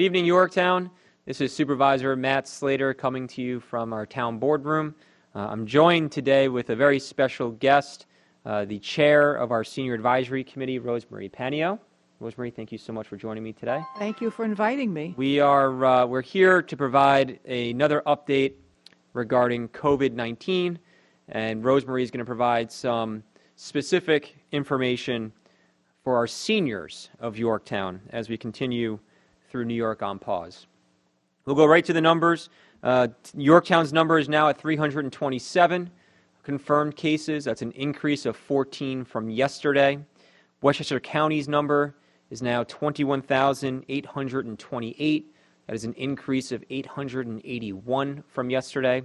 Good evening, Yorktown. This is Supervisor Matt Slater coming to you from our town boardroom. I'm joined today with a very special guest, the chair of our Senior Advisory Committee, Rosemary Panio. Rosemary, thank you so much for joining me today. Thank you for inviting me. We're here to provide another update regarding COVID-19, and Rosemary is going to provide some specific information for our seniors of Yorktown as we continue through New York on pause. We'll go right to the numbers. Yorktown's number is now at 327 confirmed cases. That's an increase of 14 from yesterday. Westchester County's number is now 21,828. That is an increase of 881 from yesterday.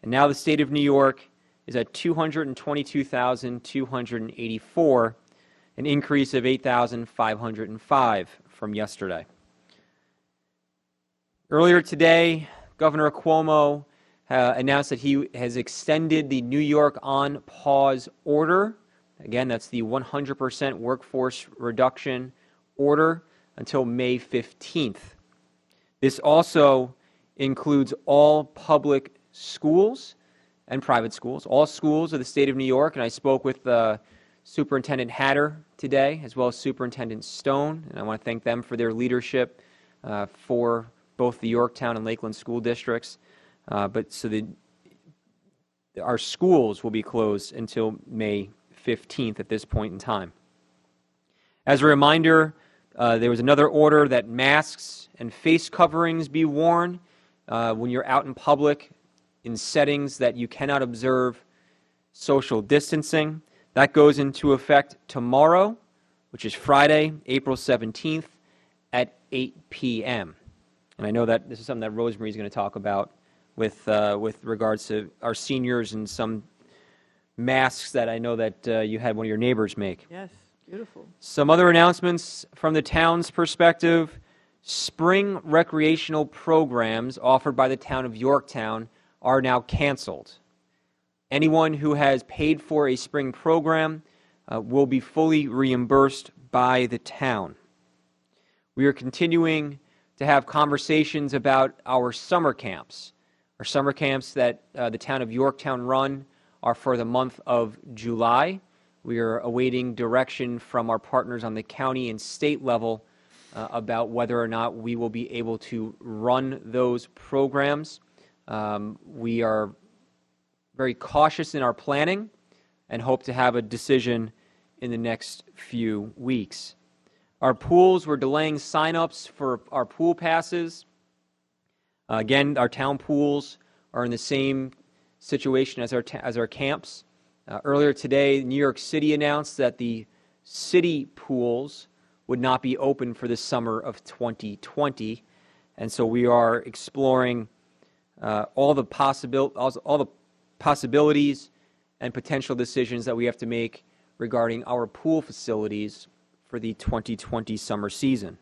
And now the state of New York is at 222,284, an increase of 8,505 from yesterday. Earlier today, Governor Cuomo announced that he has extended the New York on pause order. Again, that's the 100% workforce reduction order until May 15th. This also includes all public schools and private schools, all schools of the state of New York, and I spoke with Superintendent Hatter today, as well as Superintendent Stone, and I want to thank them for their leadership for both the Yorktown and Lakeland school districts. Our schools will be closed until May 15th at this point in time. As a reminder, there was another order that masks and face coverings be worn when you're out in public in settings that you cannot observe social distancing. That goes into effect tomorrow, which is Friday, April 17th at 8 p.m. And I know that this is something that Rosemary is going to talk about with regards to our seniors and some masks that I know that you had one of your neighbors make. Yes, beautiful. Some other announcements from the town's perspective. Spring recreational programs offered by the town of Yorktown are now canceled. Anyone who has paid for a spring program will be fully reimbursed by the town. We are continuing to have conversations about our summer camps. Our summer camps that the town of Yorktown run are for the month of July. We are awaiting direction from our partners on the county and state level about whether or not we will be able to run those programs. We are very cautious in our planning and hope to have a decision in the next few weeks. Our pools, we're delaying sign-ups for our pool passes. Again, our town pools are in the same situation as our camps. Earlier today, New York City announced that the city pools would not be open for the summer of 2020, and so we are exploring all the possibilities and potential decisions that we have to make regarding our pool facilities for the 2020 summer season.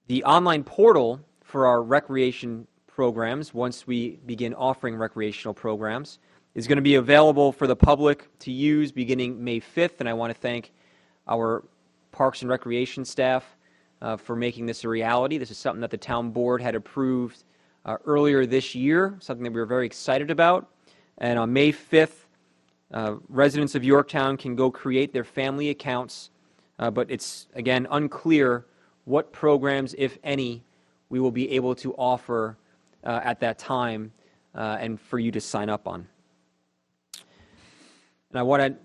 The online portal for our recreation programs, once we begin offering recreational programs, is going to be available for the public to use beginning May 5th, and I want to thank our Parks and Recreation staff for making this a reality. This is something that the town board had approved earlier this year, something that we were very excited about. And on May 5th, residents of Yorktown can go create their family accounts, but it's, again, unclear what programs, if any, we will be able to offer at that time and for you to sign up on. And I want to, at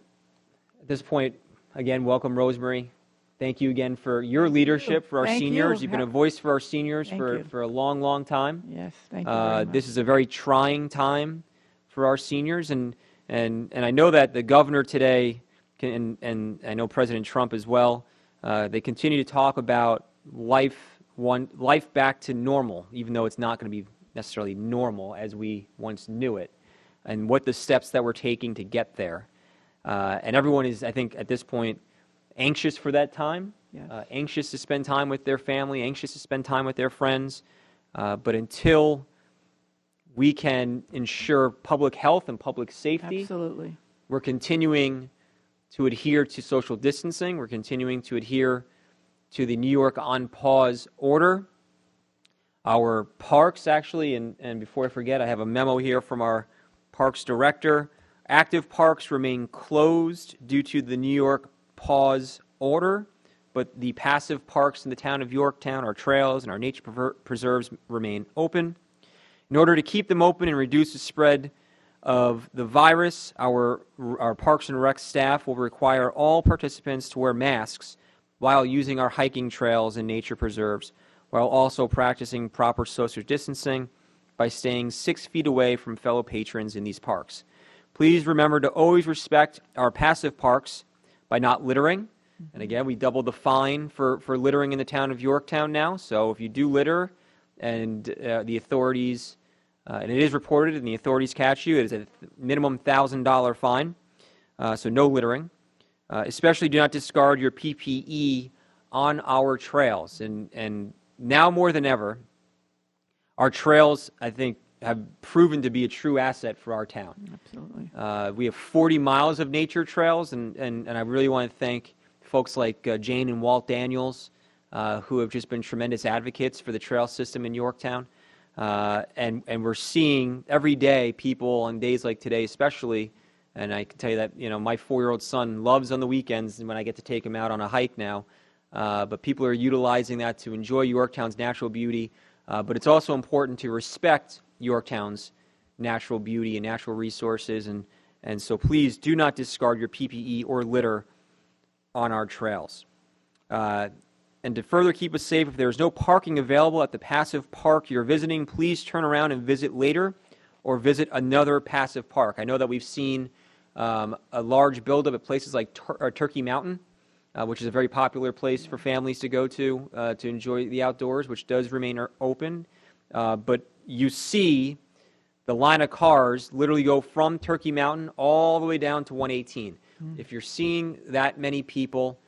this point, again, welcome Rosemary. Thank you again for your leadership for our seniors. You've been a voice for our seniors for a long, long time. Yes, thank you very much. This is a very trying time for our seniors, and I know that the governor today, and I know President Trump as well, they continue to talk about life back to normal, even though it's not going to be necessarily normal as we once knew it, and what the steps that we're taking to get there. And everyone is, I think, at this point, anxious for that time, yes. Anxious to spend time with their family, anxious to spend time with their friends. But until we can ensure public health and public safety, absolutely, we're continuing to adhere to social distancing. We're continuing to adhere to the New York on pause order. Our parks, actually, and before I forget, I have a memo here from our parks director. Active parks remain closed due to the New York pause order, but the passive parks in the town of Yorktown, our trails and our nature preserves remain open. In order to keep them open and reduce the spread of the virus, our Parks and Rec staff will require all participants to wear masks while using our hiking trails and nature preserves, while also practicing proper social distancing by staying 6 feet away from fellow patrons in these parks. Please remember to always respect our passive parks by not littering. And again, we doubled the fine for littering in the town of Yorktown now. So if you do litter and the authorities, and it is reported and the authorities catch you, it is a minimum $1,000 fine. So no littering. Especially do not discard your PPE on our trails. And now more than ever, our trails, I think, have proven to be a true asset for our town. Absolutely. We have 40 miles of nature trails, and I really want to thank folks like Jane and Walt Daniels, who have just been tremendous advocates for the trail system in Yorktown. And we're seeing every day people on days like today especially, and I can tell you that, you know, my 4-year-old son loves on the weekends when I get to take him out on a hike now. But people are utilizing that to enjoy Yorktown's natural beauty. But it's also important to respect Yorktown's natural beauty and natural resources. And so please do not discard your PPE or litter on our trails. And to further keep us safe, if there is no parking available at the passive park you're visiting, please turn around and visit later or visit another passive park. I know that we've seen a large buildup at places like Turkey Mountain, which is a very popular place for families to go to enjoy the outdoors, which does remain open. But you see the line of cars literally go from Turkey Mountain all the way down to 118. If you're seeing that many people,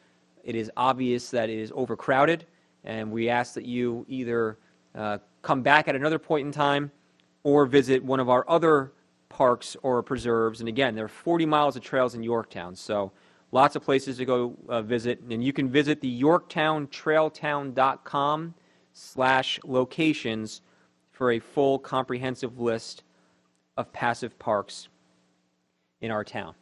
it is obvious that it is overcrowded, and we ask that you either come back at another point in time or visit one of our other parks or preserves. And again, there are 40 miles of trails in Yorktown, so lots of places to go visit. And you can visit the yorktowntrailtown.com/locations for a full comprehensive list of passive parks in our town.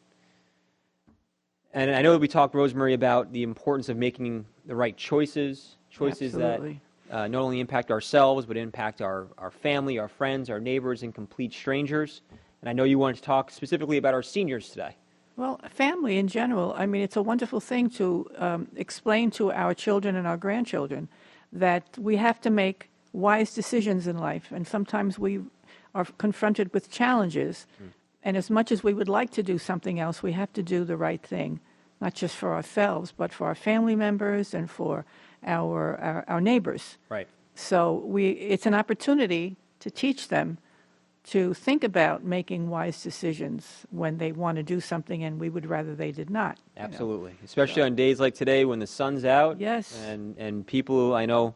And I know that we talked, Rosemary, about the importance of making the right choices Absolutely. that not only impact ourselves, but impact our family, our friends, our neighbors, and complete strangers. And I know you wanted to talk specifically about our seniors today. Well, family in general, I mean, it's a wonderful thing to explain to our children and our grandchildren that we have to make wise decisions in life. And sometimes we are confronted with challenges. And as much as we would like to do something else, we have to do the right thing, not just for ourselves, but for our family members and for our neighbors. Right. So it's an opportunity to teach them to think about making wise decisions when they want to do something, and we would rather they did not. Absolutely. Especially on days like today when the sun's out. Yes. And people, I know,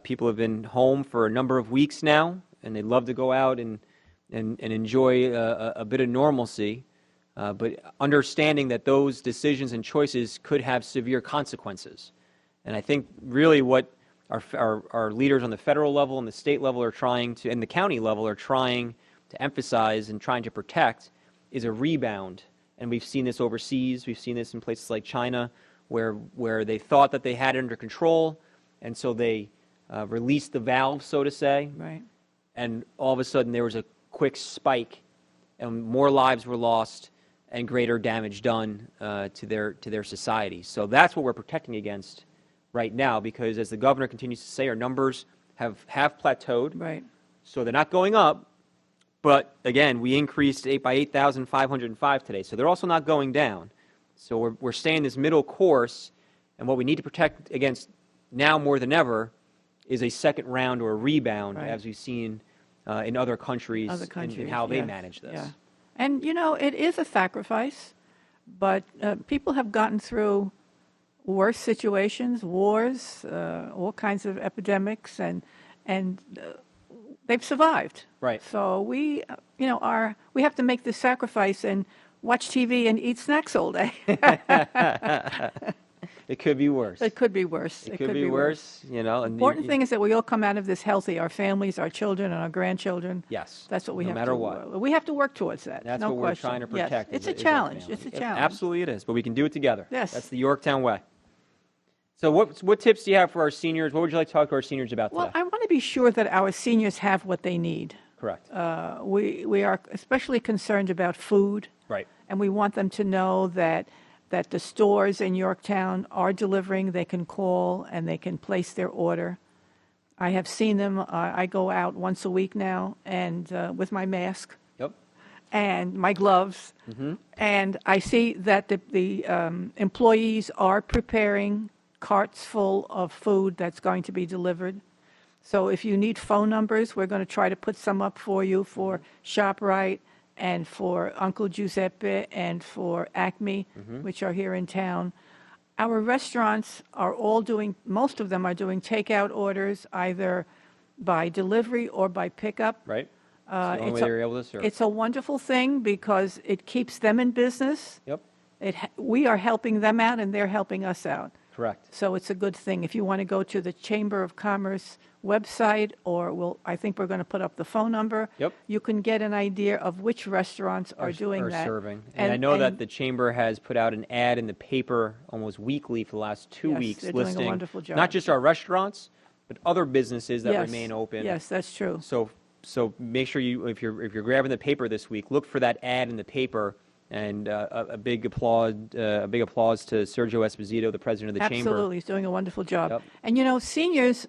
people have been home for a number of weeks now, and they'd love to go out and enjoy a bit of normalcy, but understanding that those decisions and choices could have severe consequences. And I think really what our leaders on the federal level and the state level are trying to, and the county level are trying to emphasize and trying to protect is a rebound. And we've seen this overseas. We've seen this in places like China where they thought that they had it under control, and so they released the valve, so to say. Right. And all of a sudden there was a quick spike, and more lives were lost and greater damage done to their society. So that's what we're protecting against right now, because as the governor continues to say, our numbers have plateaued. Right. So they're not going up, but again, we increased by 8,505 today. So they're also not going down. So we're staying this middle course, and what we need to protect against now more than ever is a second round or a rebound, Right. as we've seen in other countries, and how they manage this. Yeah. And, you know, it is a sacrifice, but people have gotten through worse situations, wars, all kinds of epidemics, and they've survived. Right. So we have to make this sacrifice and watch TV and eat snacks all day. It could be worse. It could be worse. It could be worse, you know. And Important thing is that we all come out of this healthy, our families, our children, and our grandchildren. Yes. That's what we no have matter to what. We have to work towards that. That's no what question. we're trying to protect. Yes. It's is a our challenge. family. It's a challenge. Absolutely it is, but we can do it together. Yes. That's the Yorktown way. So what tips do you have for our seniors? What would you like to talk to our seniors about Well, today? I want to be sure that our seniors have what they need. Correct. We are especially concerned about food. Right. And we want them to know that the stores in Yorktown are delivering. They can call and they can place their order. I have seen them. I go out once a week now, and with my mask Yep. and my gloves, and I see that the employees are preparing carts full of food that's going to be delivered. So if you need phone numbers, we're going to try to put some up for you for ShopRite and for Uncle Giuseppe and for Acme, which are here in town. Our restaurants are all doing, most of them are doing takeout orders, either by delivery or by pickup. Right. It's the only way they're able to serve. It's a wonderful thing because it keeps them in business. Yep. We are helping them out and they're helping us out. Correct. So it's a good thing. If you want to go to the Chamber of Commerce website, or I think we're going to put up the phone number. Yep. You can get an idea of which restaurants are doing that. Serving. And I know that the Chamber has put out an ad in the paper almost weekly for the last 2 weeks they're doing a listing wonderful job. not just our restaurants, but other businesses that Yes. remain open. Yes, that's true. So make sure if you're grabbing the paper this week, look for that ad in the paper. And a big applause to Sergio Esposito, the president of the Chamber. Absolutely, he's doing a wonderful job. Yep. And you know, seniors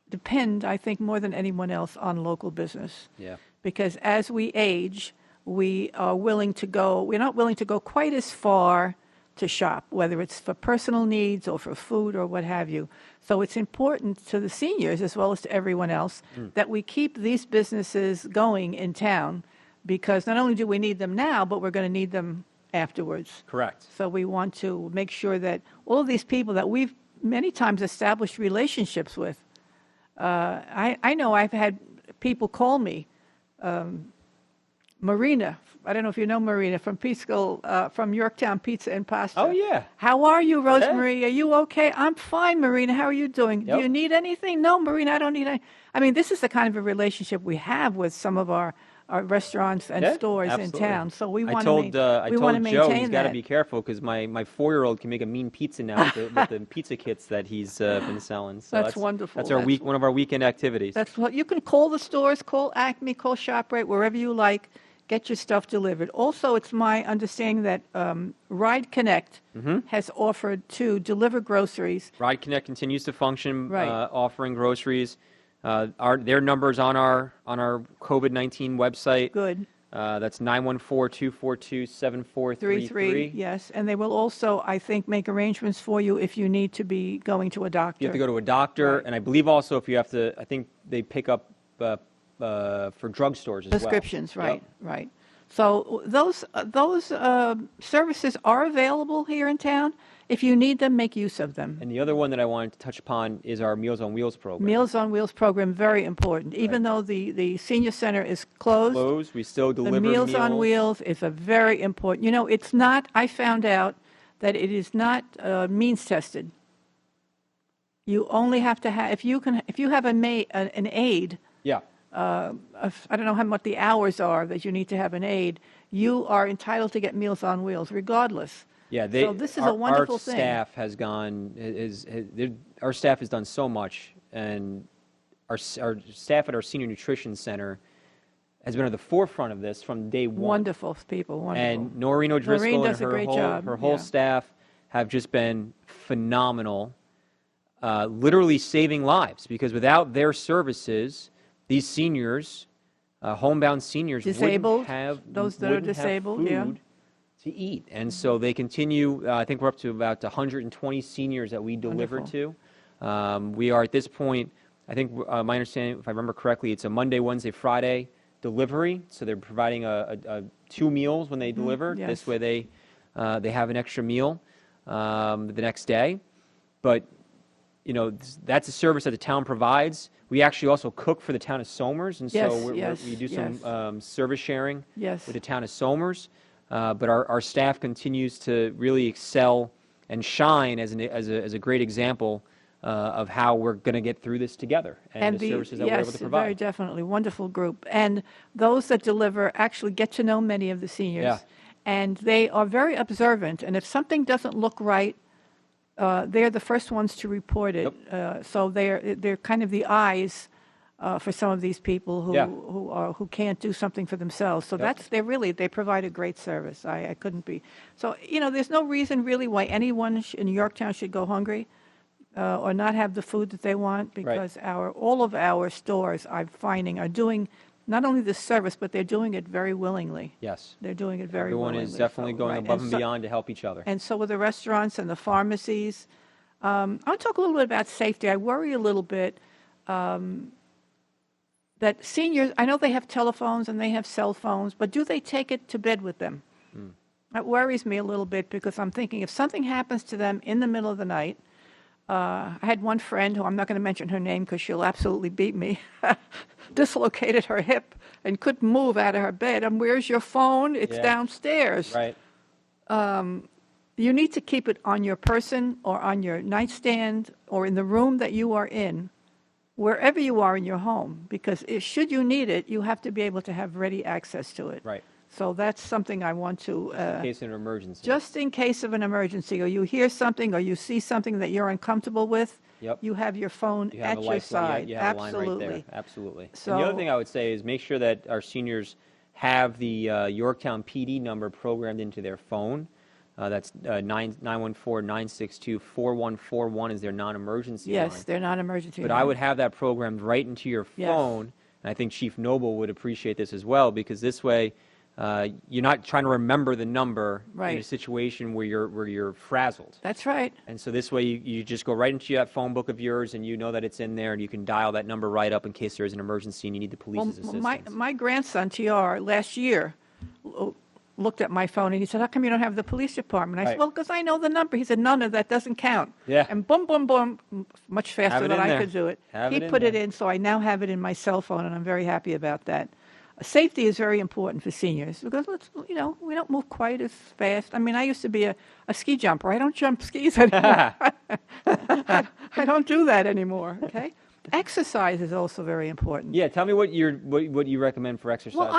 depend, I think, more than anyone else on local business. Yeah. Because as we age, we are willing to go. We're not willing to go quite as far to shop, whether it's for personal needs or for food or what have you. So it's important to the seniors as well as to everyone else that we keep these businesses going in town. Because not only do we need them now, but we're going to need them afterwards. Correct. So we want to make sure that all of these people that we've many times established relationships with, I know I've had people call me, Marina, I don't know if you know Marina, from Yorktown Pizza and Pasta. Oh, yeah. How are you, Rosemarie? Are you okay? I'm fine, Marina. How are you doing? Yep. Do you need anything? No, Marina, I don't need anything. I mean, this is the kind of a relationship we have with some of our restaurants and stores absolutely. in town. So we want I told maintain Joe he's got to that. be careful because my 4-year-old can make a mean pizza now with the pizza kits that he's been selling. So That's wonderful. That's one of our weekend activities. That's what you can call the stores, call Acme, call ShopRite, wherever you like. Get your stuff delivered. Also, it's my understanding that Ride Connect has offered to deliver groceries. Ride Connect continues to function, Right. Offering groceries. Their numbers on our COVID-19 website. Good. That's 914-242-7433. Yes, and they will also, I think, make arrangements for you if you need to be going to a doctor. You have to go to a doctor, Right. and I believe also if you have to, I think they pick up for drugstores as Prescriptions, well. right, right. So those services are available here in town. If you need them, make use of them. And the other one that I wanted to touch upon is our Meals on Wheels program. Meals on Wheels program, very important. Even though the senior center is closed, we still deliver the Meals on Wheels is a very important. You know, it's not. I found out that it is not means tested. You only have to have if you have an aid. Yeah. I don't know what the hours are that you need to have an aid. You are entitled to get Meals on Wheels, regardless. Yeah, so this is a wonderful thing. Our staff has our staff has done so much, and our staff at our senior nutrition center has been at the forefront of this from day one. Wonderful people, wonderful. And Noreen O'Driscoll and her whole staff have just been phenomenal, literally saving lives, because without their services, these seniors, homebound seniors, disabled, wouldn't have those that are disabled, food to eat. And so they continue, I think we're up to about 120 seniors that we deliver to. We are at this point, I think my understanding, if I remember correctly, it's a Monday, Wednesday, Friday delivery. So they're providing 2 meals when they deliver. Yes. This way they have an extra meal the next day. But, you know, that's a service that the town provides. We actually also cook for the town of Somers, and so we do some service sharing with the town of Somers. But our staff continues to really excel and shine as a great example of how we're going to get through this together and the services that we're able to provide. Yes, very definitely. Wonderful group. And those that deliver actually get to know many of the seniors. Yeah. And they are very observant. And if something doesn't look right, they're the first ones to report it. Yep. So they're kind of the eyes for some of these people who can't do something for themselves. So Yep. they provide a great service. I couldn't be. So, there's no reason really why anyone in Yorktown should go hungry. Or not have the food that they want, because all of our stores, I'm finding, are doing not only the service, but they're doing it very willingly. Yes. They're doing it very Everyone willingly. is definitely going above and beyond to help each other. And so with the restaurants and the pharmacies. I'll talk a little bit about safety. I worry a little bit that seniors, I know they have telephones and they have cell phones, but do they take it to bed with them? That worries me a little bit, because I'm thinking if something happens to them in the middle of the night. I had one friend, who I'm not going to mention her name because she'll absolutely beat me, dislocated her hip and couldn't move out of her bed. And where's your phone? It's downstairs. Right. You need to keep it on your person or on your nightstand or in the room that you are in, wherever you are in your home, because should you need it, you have to be able to have ready access to it. Right. So that's something I want to... in case of an emergency. Just in case of an emergency, or you hear something, or you see something that you're uncomfortable with, you have your phone at your side. You have Absolutely. a line right there. Absolutely. So, and the other thing I would say is make sure that our seniors have the Yorktown PD number programmed into their phone. That's 914-962-4141 is their non-emergency line. Yes, they're non-emergency. But I would have that programmed right into your phone, and I think Chief Noble would appreciate this as well, because this way you're not trying to remember the number in a situation where you're frazzled. That's right. And so this way you just go right into that phone book of yours, and you know that it's in there, and you can dial that number right up in case there is an emergency and you need the police's assistance. My grandson, TR, last year looked at my phone and he said, "How come you don't have the police department?" I said, "Well, because I know the number." He said, "No, that doesn't count." Yeah. And boom, boom, boom, much faster than I could do it. He put it in, so I now have it in my cell phone, and I'm very happy about that. Safety is very important for seniors, because we don't move quite as fast. I mean, I used to be a ski jumper. I don't jump skis anymore. I don't do that anymore. Okay. Exercise is also very important. Yeah, tell me what you recommend for exercise. Well,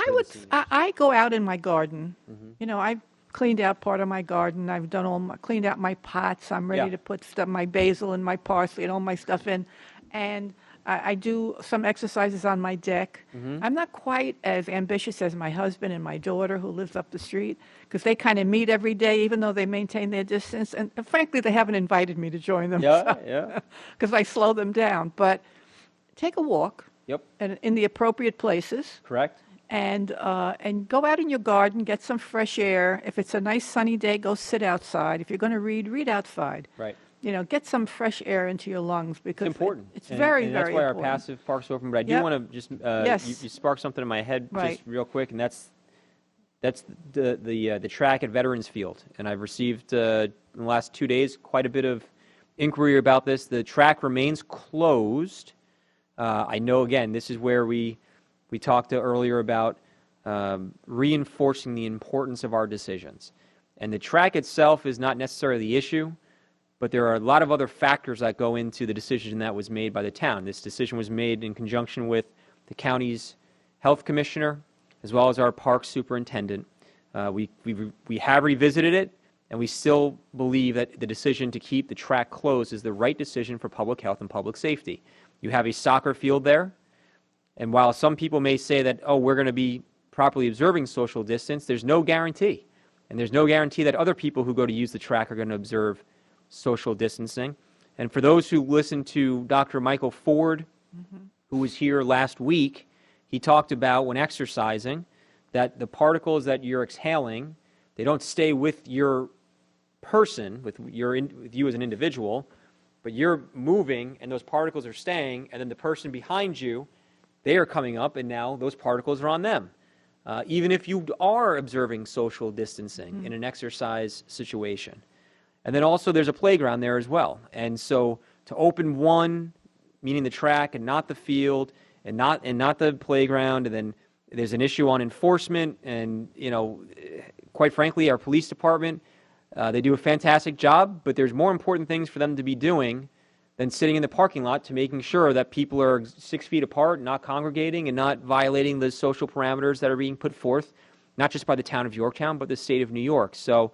I go out in my garden. I've cleaned out part of my garden. I've done cleaned out my pots. I'm ready to put my basil and my parsley and all my stuff in, and I do some exercises on my deck. I'm not quite as ambitious as my husband and my daughter, who lives up the street, because they kind of meet every day, even though they maintain their distance. And frankly, they haven't invited me to join them. Because I slow them down. But take a walk. In the appropriate places. Correct. And go out in your garden, get some fresh air. If it's a nice sunny day, go sit outside. If you're going to read outside. Right. Get some fresh air into your lungs, because it's important. It's very, and very that's why important. our passive parks are open. But I do want to just you sparked something in my head just real quick, and that's the track at Veterans Field. And I've received in the last 2 days quite a bit of inquiry about this. The track remains closed. I know, again, this is where we talked earlier about reinforcing the importance of our decisions. And the track itself is not necessarily the issue, but there are a lot of other factors that go into the decision that was made by the town. This decision was made in conjunction with the county's health commissioner, as well as our park superintendent. We have revisited it, and we still believe that the decision to keep the track closed is the right decision for public health and public safety. You have a soccer field there, and while some people may say that, we're going to be properly observing social distance, there's no guarantee. And there's no guarantee that other people who go to use the track are going to observe social distancing. And for those who listened to Dr. Michael Ford, who was here last week, he talked about, when exercising, that the particles that you're exhaling, they don't stay with your person, with you as an individual, but you're moving and those particles are staying, and then the person behind you, they are coming up, and now those particles are on them. Even if you are observing social distancing in an exercise situation. And then also there's a playground there as well. And so to open one, meaning the track and not the field and not the playground, and then there's an issue on enforcement, and quite frankly our police department, They do a fantastic job, but there's more important things for them to be doing than sitting in the parking lot to making sure that people are 6 feet apart, not congregating, and not violating the social parameters that are being put forth, not just by the town of Yorktown, but the state of New York. So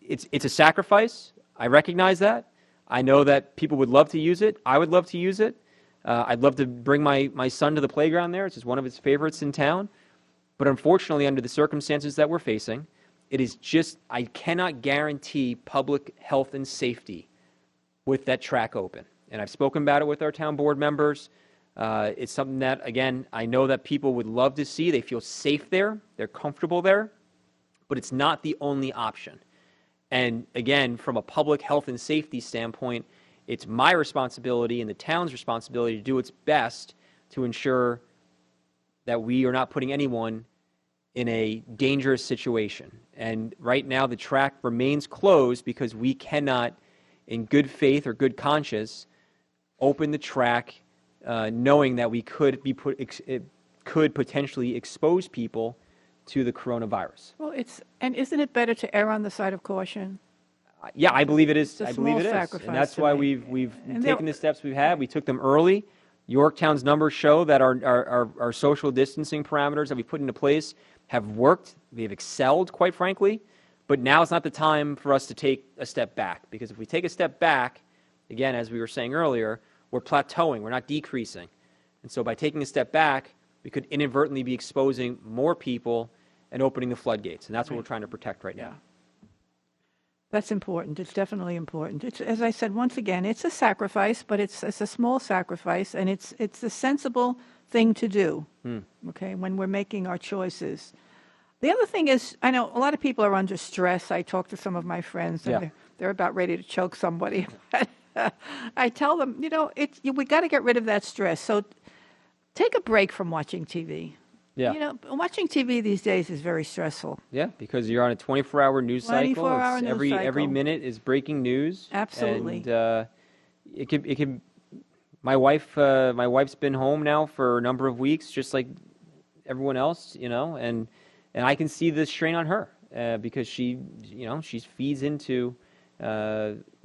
it's a sacrifice. I recognize that. I know that people would love to use it. I would love to use it. I'd love to bring my son to the playground there. It's just one of his favorites in town. But unfortunately, under the circumstances that we're facing, it is just, I cannot guarantee public health and safety with that track open. And I've spoken about it with our town board members. It's something that, again, I know that people would love to see. They feel safe there. They're comfortable there. But it's not the only option. And again, from a public health and safety standpoint, it's my responsibility and the town's responsibility to do its best to ensure that we are not putting anyone in a dangerous situation. And right now, the track remains closed because we cannot, in good faith or good conscience, open the track knowing that we could could potentially expose people to the coronavirus. Well, and isn't it better to err on the side of caution? Yeah, I believe it is. It's a I believe it small is, sacrifice and that's to why make. we've And taken the steps we've had. We took them early. Yorktown's numbers show that our social distancing parameters that we put into place have worked. We have excelled, quite frankly. But now is not the time for us to take a step back, because if we take a step back, again, as we were saying earlier, we're plateauing. We're not decreasing. And so by taking a step back, we could inadvertently be exposing more people and opening the floodgates. And that's what we're trying to protect right now. That's important. It's definitely important. It's, as I said, once again, it's a sacrifice, but it's a small sacrifice, and it's a sensible thing to do, okay, when we're making our choices. The other thing is, I know a lot of people are under stress. I talk to some of my friends, and they're about ready to choke somebody. I tell them, we got to get rid of that stress. So take a break from watching TV. Yeah. Watching TV these days is very stressful. Yeah, because you're on a 24-hour news cycle. 24-hour news cycle. Every minute is breaking news. Absolutely. And it could. My wife's been home now for a number of weeks, just like everyone else, and I can see the strain on her because she feeds into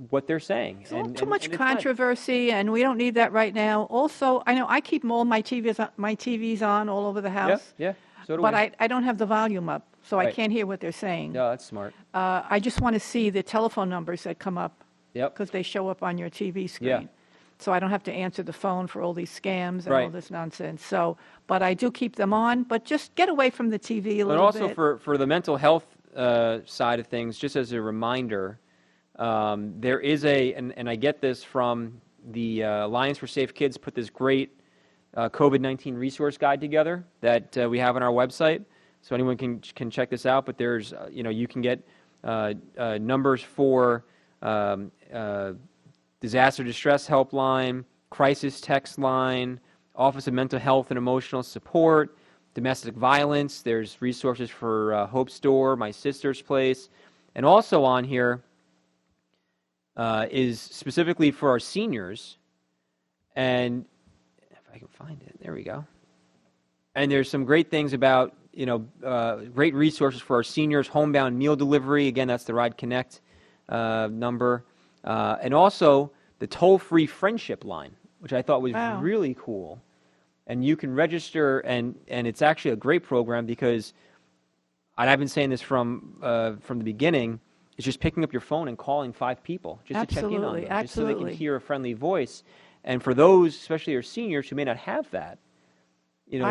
what they're saying. Too much controversy, and we don't need that right now. Also, I know I keep all my TVs on all over the house. Yeah, so do but we. I don't have the volume up, so I can't hear what they're saying. No, that's smart. I just want to see the telephone numbers that come up. Yep. Because they show up on your TV screen. Yeah. So I don't have to answer the phone for all these scams and all this nonsense. So, but I do keep them on. But just get away from the TV a little bit. But also for the mental health side of things, just as a reminder, there is and I get this from the Alliance for Safe Kids, put this great COVID-19 resource guide together that we have on our website, so anyone can check this out. But there's you can get numbers for disaster distress helpline, crisis text line, Office of Mental Health and Emotional Support, domestic violence. There's resources for Hope's Door, My Sister's Place, and also on here is specifically for our seniors. And if I can find it, there we go. And there's some great things about, great resources for our seniors, homebound meal delivery. Again, that's the Ride Connect number. And also the toll-free friendship line, which I thought was really cool. And you can register, and it's actually a great program because, and I've been saying this from the beginning, is just picking up your phone and calling 5 people just to check in on them, just so they can hear a friendly voice. And for those, especially our seniors, who may not have that, it's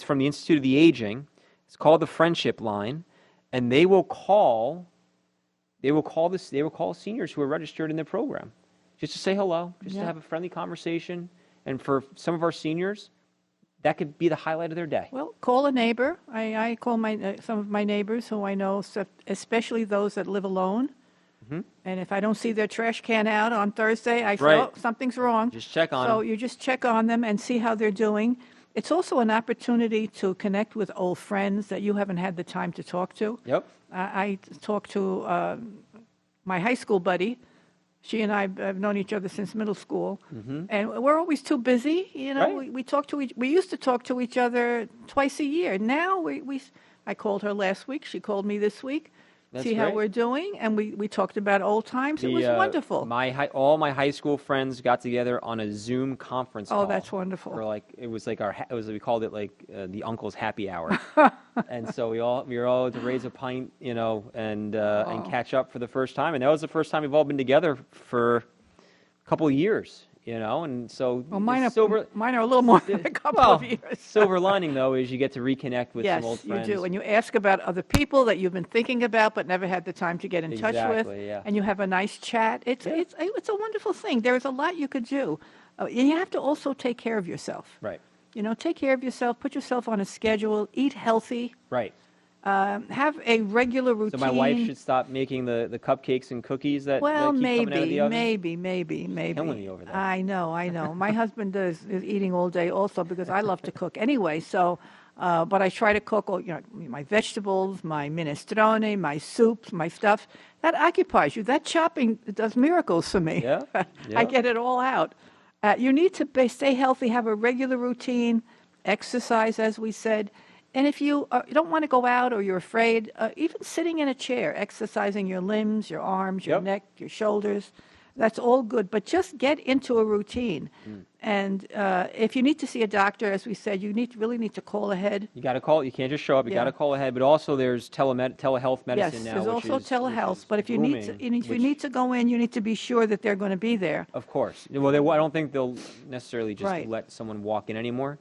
from the Institute of the Aging. It's called the Friendship Line, and they will call seniors who are registered in their program just to say hello, just to have a friendly conversation. And for some of our seniors, that could be the highlight of their day. Well, call a neighbor. I call some of my neighbors who I know, especially those that live alone. Mm-hmm. And if I don't see their trash can out on Thursday, I say, something's wrong. Just check on them. So you just check on them and see how they're doing. It's also an opportunity to connect with old friends that you haven't had the time to talk to. Yep. I talked to my high school buddy. She and I have known each other since middle school, and we're always too busy. We used to talk to each other twice a year. Now I I called her last week. She called me this week. That's See how great. we're doing, and we talked about old times. It was wonderful. All my high school friends got together on a Zoom conference call. Oh, that's wonderful. For we called it like the uncle's happy hour, and so we were all to raise a pint, and catch up for the first time, and that was the first time we've all been together for a couple of years. And so mine are a little more than a couple of years. Silver lining, though, is you get to reconnect with some old friends. Yes, you do. And you ask about other people that you've been thinking about but never had the time to get in touch with. Yeah. And you have a nice chat. It's a wonderful thing. There is a lot you could do. And you have to also take care of yourself. Right. Take care of yourself. Put yourself on a schedule. Eat healthy. Right. Have a regular routine. So my wife should stop making the cupcakes and cookies that keep coming out of the oven? Maybe. Killing me over there. I know. My husband is eating all day also because I love to cook anyway. So, but I try to cook my vegetables, my minestrone, my soups, my stuff. That occupies you. That chopping does miracles for me. Yeah. I get it all out. You need to stay healthy, have a regular routine, exercise, as we said. And if you don't want to go out or you're afraid, even sitting in a chair, exercising your limbs, your arms, your neck, your shoulders, that's all good. But just get into a routine. And if you need to see a doctor, as we said, you really need to call ahead. You got to call. You can't just show up. You got to call ahead. But also, there's telehealth medicine now. Yes, there's also telehealth. But if you need to go in, you need to be sure that they're going to be there. Of course. Well, I don't think they'll necessarily just let someone walk in anymore.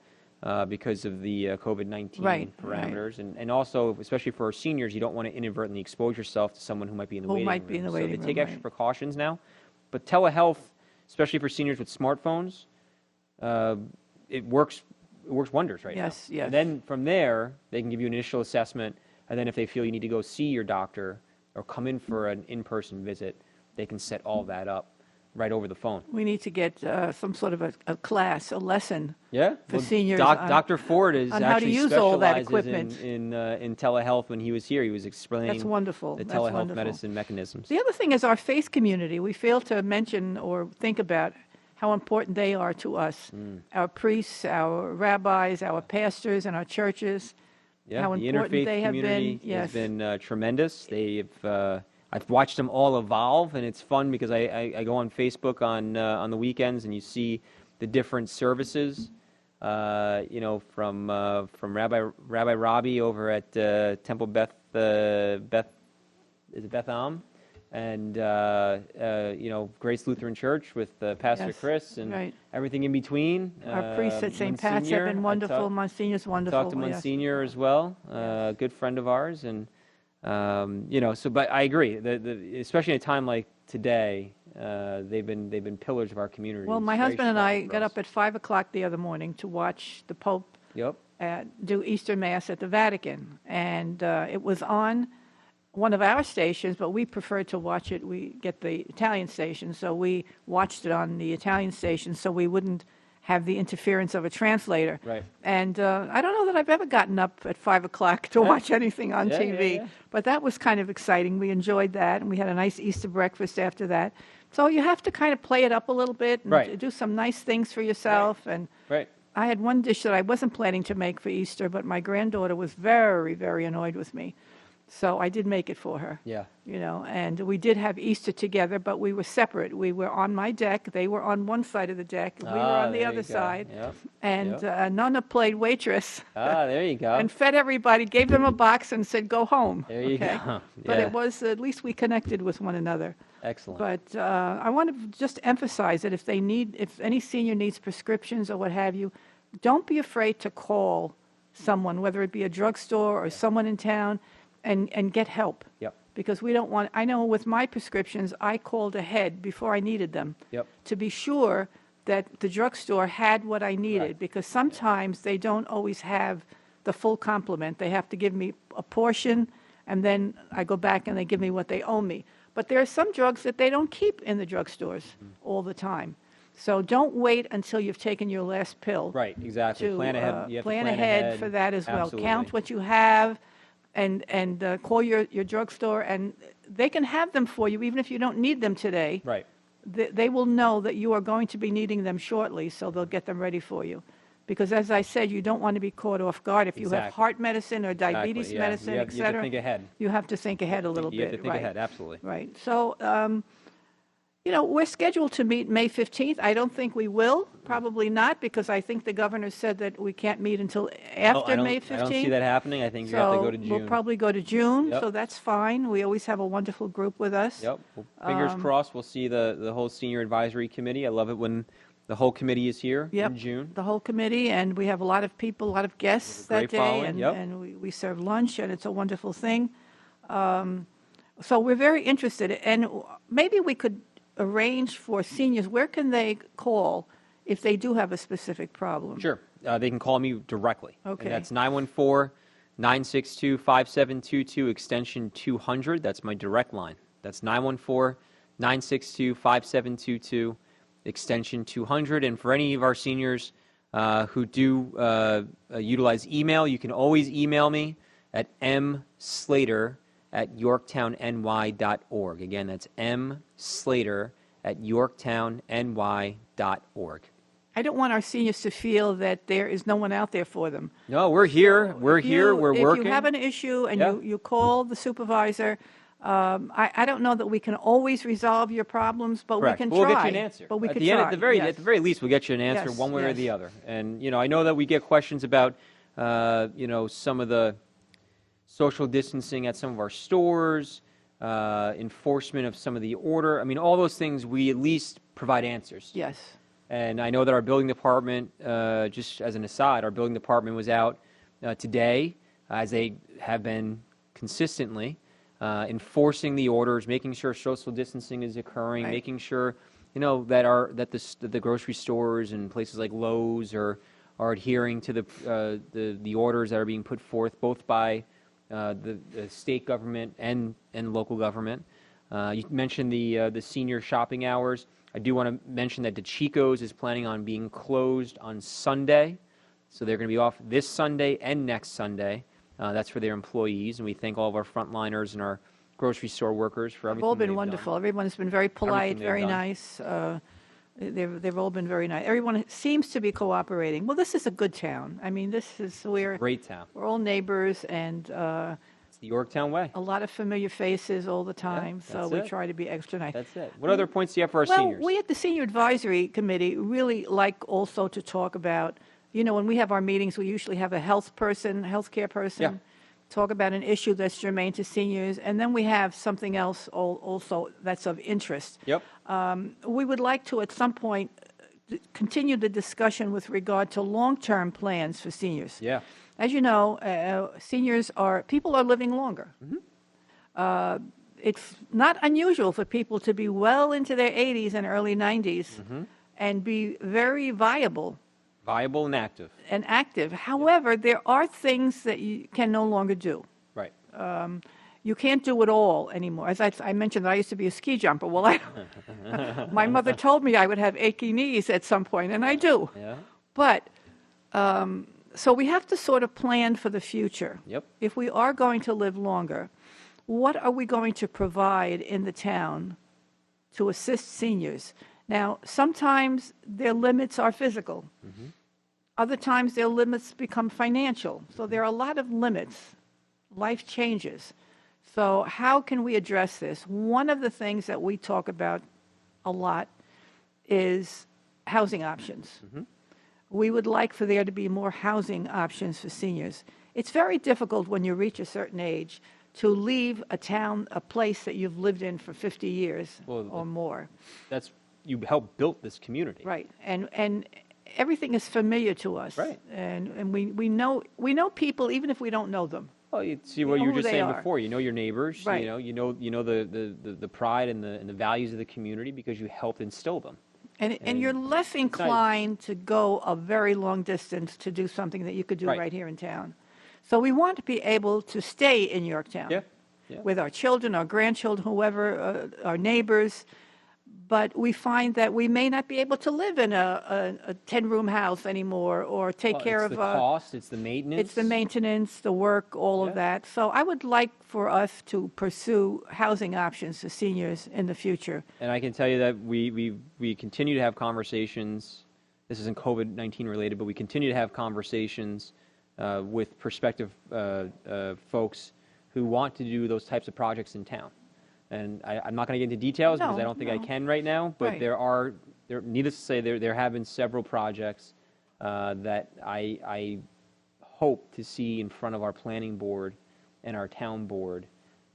Because of the COVID-19 parameters. Right. And also, especially for our seniors, you don't want to inadvertently expose yourself to someone who might be in the waiting room. So they take extra precautions now. But telehealth, especially for seniors with smartphones, it works wonders now. Yes. And then from there, they can give you an initial assessment, and then if they feel you need to go see your doctor or come in for an in-person visit, they can set all that up right over the phone. We need to get some sort of a class, a lesson for seniors. Dr. Ford is on how to use all that equipment in telehealth when he was here. He was explaining That's wonderful. the telehealth medicine mechanisms. The other thing is our faith community. We fail to mention or think about how important they are to us. Our priests, our rabbis, our pastors, and our churches. Yeah, how the important interfaith they have community been. Yes. has been tremendous. I've watched them all evolve, and it's fun because I go on Facebook on the weekends, and you see the different services, from Rabbi Robbie over at Temple Beth Am, and Grace Lutheran Church with Pastor Chris and everything in between. Our priests at St. Pat's have been wonderful. Monsignor's wonderful. Talked to Monsignor as well, a good friend of ours, and. But I agree. Especially in a time like today, they've been pillars of our community. Well, my husband and I got up at 5:00 the other morning to watch the Pope do Easter Mass at the Vatican, and it was on one of our stations, but we preferred to watch it. We get the Italian station, so we watched it on the Italian station, so we wouldn't have the interference of a translator. Right. And I don't know that I've ever gotten up at 5:00 to watch anything on TV, but that was kind of exciting. We enjoyed that, and we had a nice Easter breakfast after that. So you have to kind of play it up a little bit and do some nice things for yourself. And I had one dish that I wasn't planning to make for Easter, but my granddaughter was very, very annoyed with me. So I did make it for her. Yeah. And we did have Easter together, but we were separate. We were on my deck. They were on one side of the deck. We were on the other side. Yep. And Nonna played waitress. There you go. And fed everybody, gave them a box, and said, "Go home." There you go. But it was, at least we connected with one another. Excellent. But I want to just emphasize that if any senior needs prescriptions or what have you, don't be afraid to call someone, whether it be a drugstore or someone in town, and get help. Yep. Because I know with my prescriptions, I called ahead before I needed them to be sure that the drugstore had what I needed, because sometimes they don't always have the full complement. They have to give me a portion, and then I go back and they give me what they owe me. But there are some drugs that they don't keep in the drugstores all the time. So don't wait until you've taken your last pill. Right, exactly. Plan ahead. You have to plan ahead for that as well. Absolutely. Count what you have. And call your drugstore, and they can have them for you even if you don't need them today. Right. They will know that you are going to be needing them shortly, so they'll get them ready for you. Because as I said, you don't want to be caught off guard. If you have Exactly. heart medicine or diabetes Exactly, yeah. medicine, You et have to cetera, think ahead. you have to think ahead a little You have bit. to think right. ahead, absolutely. Right. So, we're scheduled to meet May 15th. I don't think we will. Probably not, because I think the governor said that we can't meet until after May 15th. I don't see that happening. I think you have to go to June. We'll probably go to June, Yep. so that's fine. We always have a wonderful group with us. Yep. Well, fingers crossed we'll see the whole senior advisory committee. I love it when the whole committee is here Yep, in June. the whole committee, and we have a lot of people, a lot of guests that great day, following, yep. and we serve lunch, and it's a wonderful thing. So we're very interested, and maybe we could arrange for seniors. Where can they call if they do have a specific problem? Sure. They can call me directly. Okay. And that's 914-962-5722, extension 200. That's my direct line. That's 914-962-5722, extension 200. And for any of our seniors who do utilize email, you can always email me at mslater@yorktownny.org. Again, that's mslater@yorktownny.org. I don't want our seniors to feel that there is no one out there for them. No, we're here. We're here. We're working. If you have an issue and Yeah. you call the supervisor, I don't know that we can always resolve your problems, but Correct. we can We'll try. get you an answer. But we at could the try. end, at the very least, we'll get you an answer Yes, one way or yes. the other. And I know that we get questions about some of the social distancing at some of our stores, enforcement of some of the order. I mean, all those things we at least provide answers. Yes. And I know that our building department, just as an aside, our building department was out today, as they have been consistently, enforcing the orders, making sure social distancing is occurring, Right. making sure that the grocery stores and places like Lowe's are adhering to the orders that are being put forth both by the state government and local government. You mentioned the senior shopping hours. I do want to mention that DeChico's is planning on being closed on Sunday, so they're going to be off this Sunday and next Sunday. That's for their employees, and we thank all of our frontliners and our grocery store workers for everything. They've all been they've wonderful. done. Everyone's been very polite, Everything they've very done. nice. They've all been very nice. Everyone seems to be cooperating. Well, this is a good town. I mean, we're Great town. all neighbors, and It's the Yorktown way. a lot of familiar faces all the time, so that's we it. try to be extra nice. That's it. What other points do you have for our Well, seniors? we at the Senior Advisory Committee really like also to talk about, when we have our meetings, we usually have a healthcare person, Yeah. talk about an issue that's germane to seniors, and then we have something else also that's of interest. Yep. We would like to, at some point, continue the discussion with regard to long-term plans for seniors. Yeah. As you know, people are living longer. It's not unusual for people to be well into their 80s and early 90s and be very viable Viable and active. and active. However, there are things that you can no longer do. Right. You can't do it all anymore. As I mentioned, I used to be a ski jumper. Well, my mother told me I would have achy knees at some point, and I do. Yeah. But so we have to sort of plan for the future. Yep. If we are going to live longer, what are we going to provide in the town to assist seniors? Now, sometimes their limits are physical. Other times their limits become financial. So there are a lot of limits. Life changes. So how can we address this? One of the things that we talk about a lot is housing options. We would like for there to be more housing options for seniors. It's very difficult when you reach a certain age to leave a place that you've lived in for 50 years or more. You helped build this community. Right, and everything is familiar to us. Right. And we know people even if we don't know them. Well, you see what you were who just they saying are. before. You know your neighbors. Right. You know the pride and the values of the community because you helped instill them. And you're less inclined to go a very long distance to do something that you could do right here in town. So we want to be able to stay in Yorktown with our children, our grandchildren, whoever, our neighbors. But we find that we may not be able to live in a 10-room house anymore or take care of the cost, it's the maintenance. It's the maintenance, the work, all of that. So I would like for us to pursue housing options for seniors in the future. And I can tell you that we continue to have conversations this isn't COVID-19 related, but we continue to have conversations with prospective folks who want to do those types of projects in town. And I'm not going to get into details because I don't think I can right now, but needless to say, there have been several projects that I hope to see in front of our planning board and our town board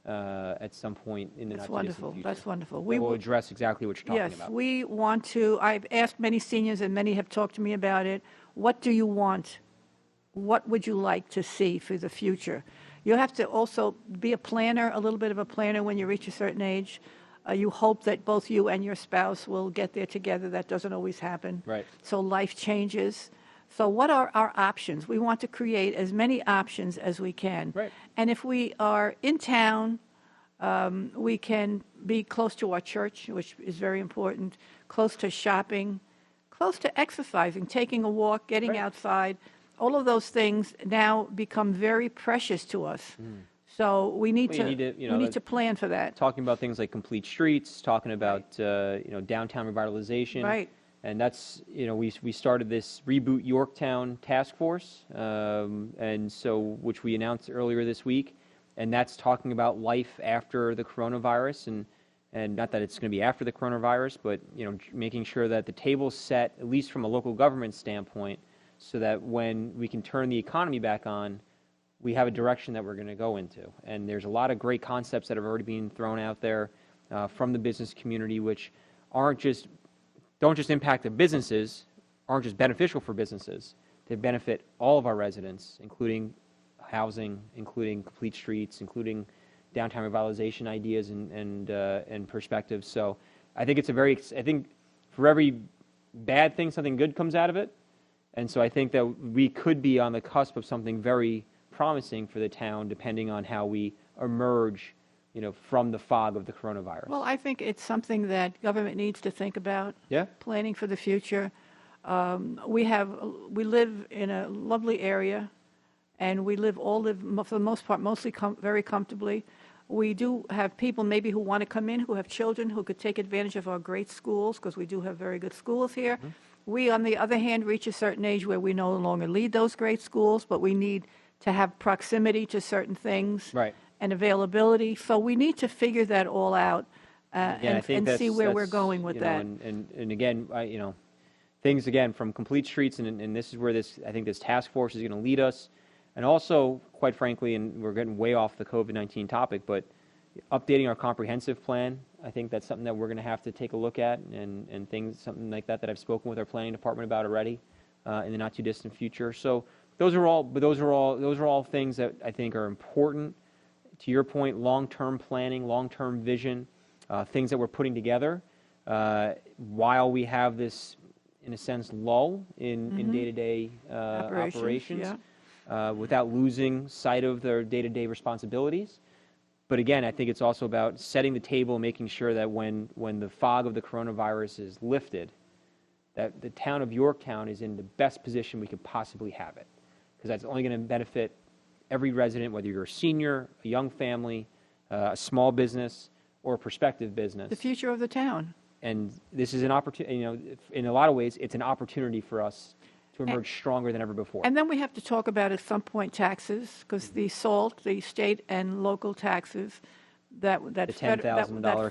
at some point in the not-too-distant future. That's wonderful. We will address exactly what you're talking about. Yes, we want to. I've asked many seniors, and many have talked to me about it. What do you want? What would you like to see for the future? You have to also be a planner, a little bit of a planner when you reach a certain age. You hope that both you and your spouse will get there together. That doesn't always happen. Right. So life changes. So what are our options? We want to create as many options as we can. Right. And if we are in town, we can be close to our church, which is very important, close to shopping, close to exercising, taking a walk, getting outside. All of those things now become very precious to us. So we need to plan for that. Talking about things like complete streets, talking about downtown revitalization. Right. And that's, we started this Reboot Yorktown task force, and so, which we announced earlier this week, and that's talking about life after the coronavirus, and not that it's going to be after the coronavirus, but, making sure that the table's set, at least from a local government standpoint, so that when we can turn the economy back on, we have a direction that we're going to go into. And there's a lot of great concepts that have already been thrown out there from the business community, which don't just impact the businesses, aren't just beneficial for businesses. They benefit all of our residents, including housing, including complete streets, including downtown revitalization ideas and perspectives. So I think I think for every bad thing, something good comes out of it. And so I think that we could be on the cusp of something very promising for the town, depending on how we emerge, from the fog of the coronavirus. Well, I think it's something that government needs to think about. Yeah. Planning for the future. We live in a lovely area, and we all live for the most part mostly very comfortably. We do have people maybe who want to come in, who have children who could take advantage of our great schools, because we do have very good schools here. Mm-hmm. We, on the other hand, reach a certain age where we no longer lead those great schools, but we need to have proximity to certain things and availability. So we need to figure that all out and see where we're going with that. And again, things again from complete streets, and this is where I think this task force is going to lead us. And also, quite frankly, and we're getting way off the COVID-19 topic, but updating our comprehensive plan, I think that's something that we're going to have to take a look at, and something like that I've spoken with our planning department about already in the not too distant future. So those are all things that I think are important. To your point, long-term planning, long-term vision, things that we're putting together while we have this, in a sense, lull in day-to-day operations. Without losing sight of their day-to-day responsibilities. But again, I think it's also about setting the table, making sure that when the fog of the coronavirus is lifted, that the town of Yorktown is in the best position we could possibly have it. Because that's only going to benefit every resident, whether you're a senior, a young family, a small business, or a prospective business. The future of the town. And this is an opportunity, in a lot of ways, it's an opportunity for us to emerge stronger than ever before. And then we have to talk about at some point taxes, because the state and local taxes, that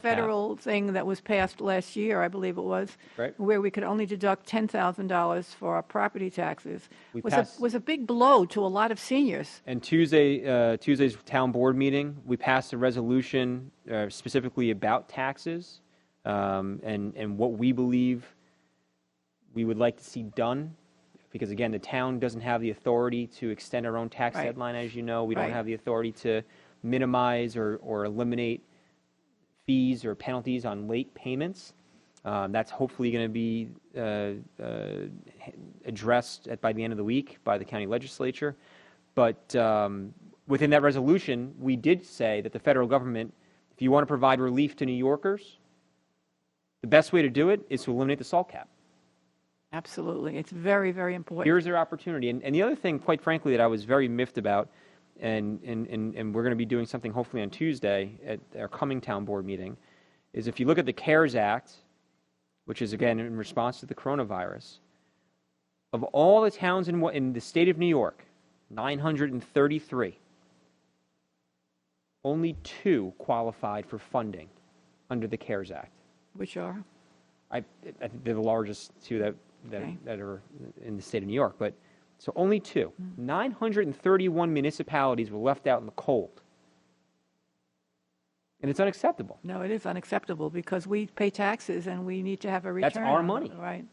federal thing that was passed last year, I believe it was, where we could only deduct $10,000 for our property taxes, was a big blow to a lot of seniors. And Tuesday's town board meeting, we passed a resolution specifically about taxes and what we believe we would like to see done. Because, again, the town doesn't have the authority to extend our own tax deadline, as you know. We don't have the authority to minimize or eliminate fees or penalties on late payments. That's hopefully going to be addressed by the end of the week by the county legislature. But within that resolution, we did say that the federal government, if you want to provide relief to New Yorkers, the best way to do it is to eliminate the SALT cap. Absolutely. It's very, very important. Here's their opportunity. And the other thing, quite frankly, that I was very miffed about, and we're going to be doing something hopefully on Tuesday at our coming town board meeting, is if you look at the CARES Act, which is, again, in response to the coronavirus, of all the towns in the state of New York, 933, only 2 qualified for funding under the CARES Act. Which are? I think they're the largest 2 that are in the state of New York. But so only 2. 931 municipalities were left out in the cold. And it's unacceptable. No, it is unacceptable because we pay taxes and we need to have a return. That's our money. Right.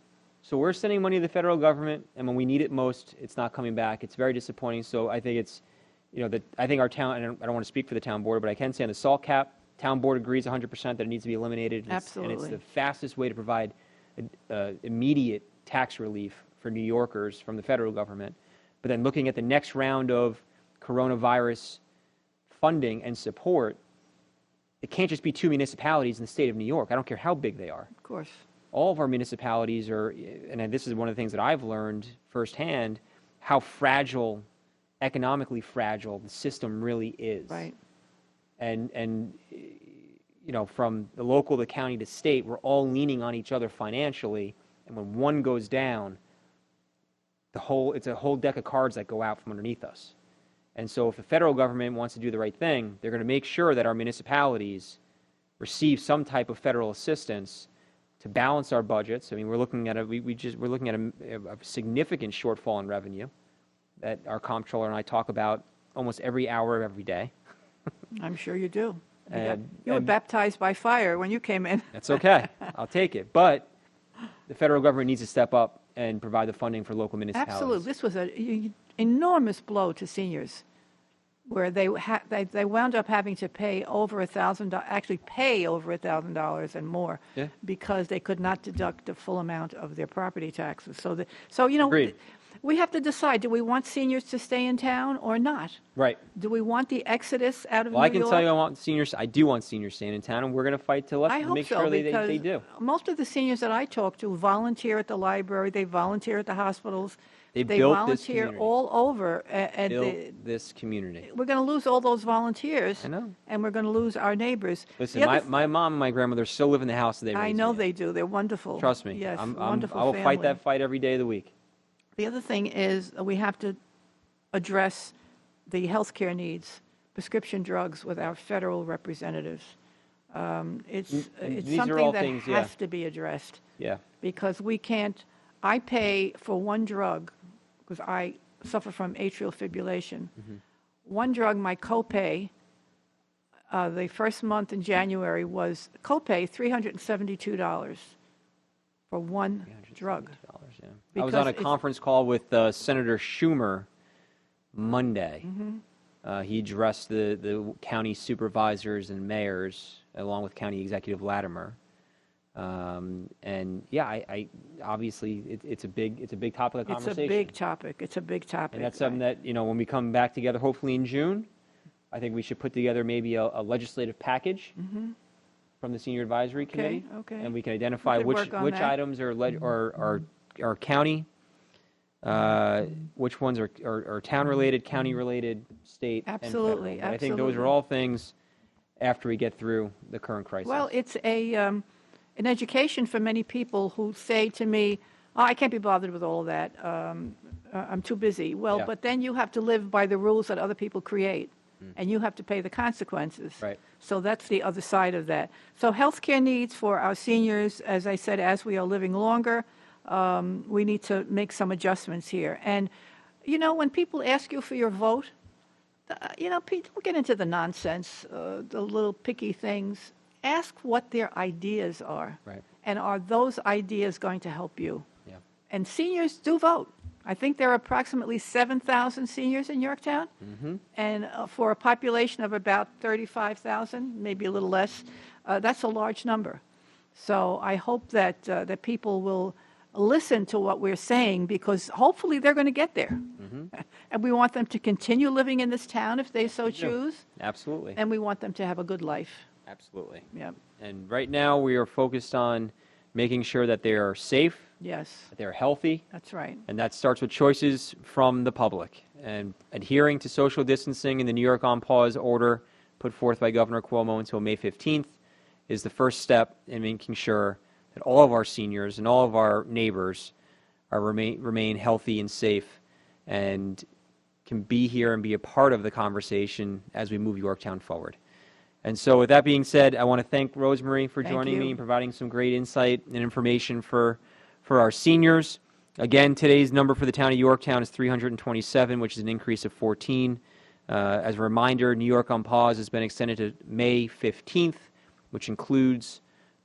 So we're sending money to the federal government, and when we need it most, it's not coming back. It's very disappointing. So I think it's, I think our town, and I don't want to speak for the town board, but I can say on the salt cap, town board agrees 100% that it needs to be eliminated. Absolutely. And it's the fastest way to provide immediate tax relief for New Yorkers from the federal government. But then looking at the next round of coronavirus funding and support, it can't just be 2 municipalities in the state of New York. I don't care how big they are. Of course. All of our municipalities are, and this is one of the things that I've learned firsthand, how fragile, economically fragile the system really is. Right. And from the local, the county, to state, we're all leaning on each other financially, and when one goes down, it's a whole deck of cards that go out from underneath us. And so if the federal government wants to do the right thing, they're going to make sure that our municipalities receive some type of federal assistance to balance our budgets. I mean, we're looking at a significant shortfall in revenue that our comptroller and I talk about almost every hour of every day. I'm sure you do. And you were baptized by fire when you came in. That's okay. I'll take it. But the federal government needs to step up and provide the funding for local municipalities. Absolutely. This was an enormous blow to seniors, where they wound up having to pay over $1,000, actually pay over $1,000 and more, because they could not deduct the full amount of their property taxes. Agreed. We have to decide: do we want seniors to stay in town or not? Right. Do we want the exodus out of New Well, York? I can tell you, I do want seniors staying in town, and we're going to fight to make sure they do. Most of the seniors that I talk to volunteer at the library. They volunteer at the hospitals. They built volunteer this community. all over. This community. We're going to lose all those volunteers. I know. And we're going to lose our neighbors. Listen, my mom and my grandmother still live in the house that they raised I know me in. they do. They're wonderful. Trust me. Yes, I wonderful will family. fight that fight every day of the week. The other thing is we have to address the healthcare needs, prescription drugs, with our federal representatives. It's these are something all that things, has to be addressed. Yeah. Because we can't. I pay for one drug because I suffer from atrial fibrillation. Mm-hmm. One drug, my copay, the first month in January was copay $372 for one drug. Yeah. I was on a conference call with Senator Schumer Monday. Mm-hmm. He addressed the county supervisors and mayors, along with County Executive Latimer. And yeah, I obviously it's a big topic of conversation. It's a big topic. And that's something that, when we come back together, hopefully in June, I think we should put together maybe a legislative package from the Senior Advisory Committee. Okay. And we can identify which items are county, which ones are town related, county related, state. Absolutely. And federal. But I think those are all things after we get through the current crisis. Well, it's an education for many people who say to me, I can't be bothered with all of that. I'm too busy. Well, but then you have to live by the rules that other people create, and you have to pay the consequences. Right. So that's the other side of that. So healthcare needs for our seniors, as I said, as we are living longer, we need to make some adjustments here. And, when people ask you for your vote, people don't get into the nonsense, the little picky things. Ask what their ideas are. Right. And are those ideas going to help you? Yeah. And seniors do vote. I think there are approximately 7,000 seniors in Yorktown. Mm-hmm. And for a population of about 35,000, maybe a little less, that's a large number. So I hope that that people will listen to what we're saying, because hopefully they're going to get there. Mm-hmm. And we want them to continue living in this town if they so choose. Absolutely. And we want them to have a good life. Absolutely. Yeah. And right now we are focused on making sure that they are safe. Yes. That they're healthy. That's right. And that starts with choices from the public. And adhering to social distancing in the New York on pause order put forth by Governor Cuomo until May 15th is the first step in making sure that all of our seniors and all of our neighbors remain healthy and safe, and can be here and be a part of the conversation as we move Yorktown forward. And so with that being said, I want to thank Rosemary for joining me and providing some great insight and information for our seniors. Again, today's number for the town of Yorktown is 327, which is an increase of 14. As a reminder, New York on Pause has been extended to May 15th, which includes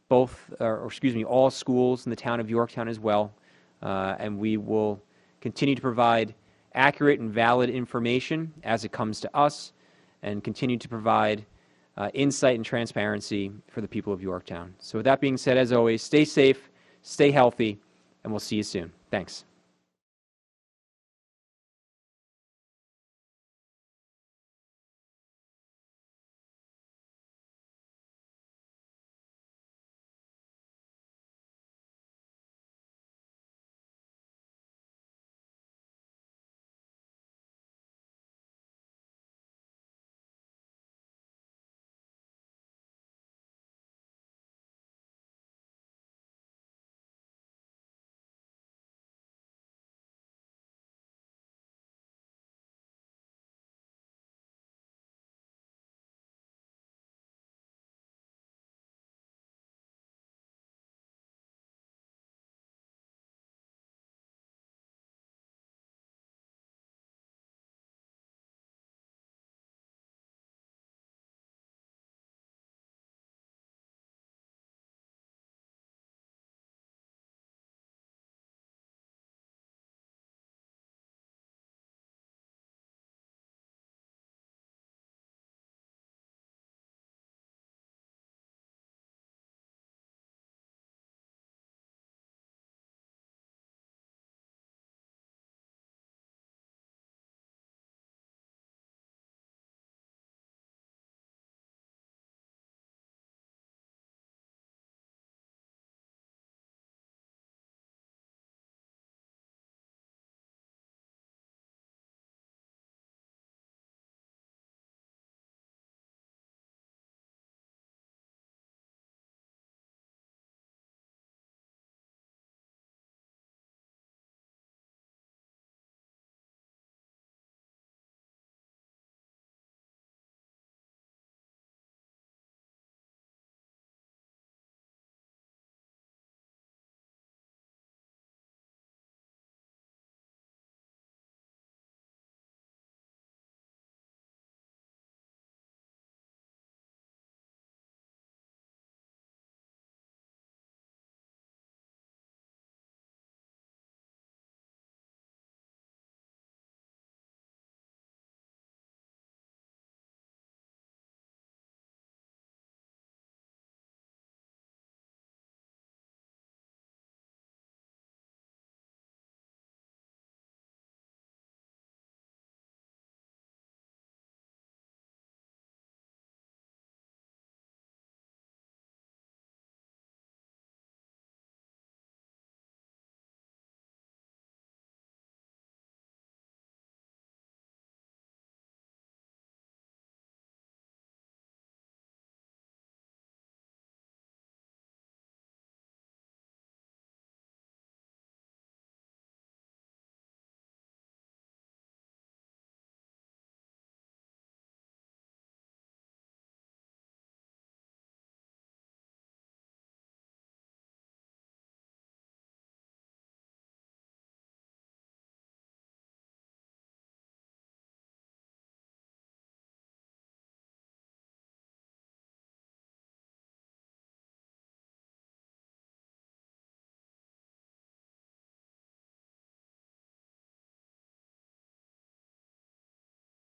all schools in the town of Yorktown as well. And we will continue to provide accurate and valid information as it comes to us, and continue to provide insight and transparency for the people of Yorktown. So with that being said, as always, stay safe, stay healthy, and we'll see you soon. Thanks.